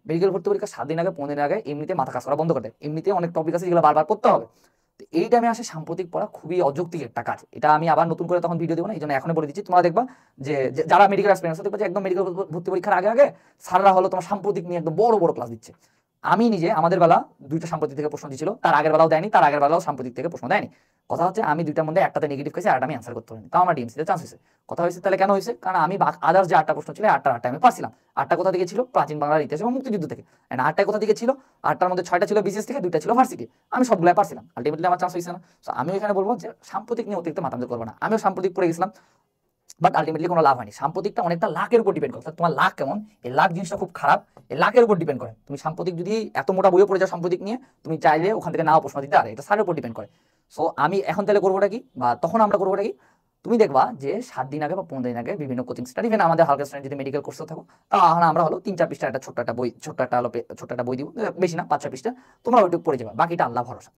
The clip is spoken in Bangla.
মেডিকেল ভর্তি পরীক্ষা 7 দিন আগে 15 দিন আগে এমনিতে মাথা কাজ করা বন্ধ করে দেয়। এমনিতে অনেক টপিক আছে যেগুলো বারবার পড়তে হবে। তো এই টাইমে আসে সাম্প্রতিক পড়া খুবই অযৌক্তিক একটা কাজ। এটা আমি আবার নতুন করে তখন ভিডিও দেবো না, এই জন্য এখনই বলে দিচ্ছি। তোমরা দেখবা যে যারা মেডিকেল অ্যাসপিরেন্টস আছে, দেখবা যে একদম মেডিকেল ভর্তি পরীক্ষার আগে আগে স্যাররা হলো তোমার সাম্প্রতিক নিয়ে একদম বড় বড় ক্লাস দিচ্ছে। আমি নিজে আমাদের বেলা 2টা সাম্প্রতিক থেকে প্রশ্ন দিয়েছিল, তার আগের বেলাও দেয়নি, তার আগের বেলাও সাম্প্রতিক থেকে প্রশ্ন দেয়নি। কথা হচ্ছে আমি 2টার মধ্যে একটাতে নেগেটিভ খাইছি, আর আমি অ্যান্সার করতে পারিনি, তাও আমার ডিএমসিতে চান্স হয়েছে। কথা হয়েছে তাহলে কেন হয়েছে? কারণ আমি আদার্স যে 8টা প্রশ্ন ছিল 8টা আমি পারছিলাম। 8টা কোথা থেকে ছিল? প্রাচীন বাংলার ইতিহাস এবং মুক্তিযুদ্ধ থেকে। এন্ড 8টা কোথা থেকে ছিল? 8টার মধ্যে 6টা ছিল বিসিএস থেকে, 2টা ছিল ভার্সিটি। আমি সবগুলাই পারছিলাম, আলটিমেটলি আমার চান্স হয়েছে না। সো আমি এখানে বলবো যে সাম্প্রতিক নিয়ে অতিরিক্ত মাতামাতি করবো না। আমিও সাম্প্রতিক পড়ে গেছিলাম, বাট আলটিমেটলি কোনো লাভ হয়নি। সাম্প্রতিকটা অনেকটা লাকের উপর ডিপেন্ড করে। তোমার লাক কেমন, এই লাক জিনিসটা খুব খারাপ, এই লাকের উপর ডিপেন্ড করে। তুমি সাম্প্রতিক যদি এত মোটা বইও পড়ে যাও সাম্প্রতিক নিয়ে, তুমি চাইলে ওখান থেকে নাও প্রশ্ন দিতে পারে, এটা স্যারের উপর ডিপেন্ড করে। সো আমি এখন তাহলে করবোটা কি, বা তখন আমরা করবোটা কি? তুমি দেখবা যে 7 দিন আগে বা 15 দিন আগে বিভিন্ন কোচিং সেন্টার, ইভেন আমাদের হালকা স্টুডেন্ট যদি মেডিকেল কোর্সে থাকো, তাহলে আমরা হলো 3-4 পৃষ্ঠা একটা ছোট্ট একটা বই দিব, বেশি না 5-6 পৃষ্ঠা, তোমরা ওইটুকু পড়ে যাবে, বাকিটা আল্লাহ ভরসা।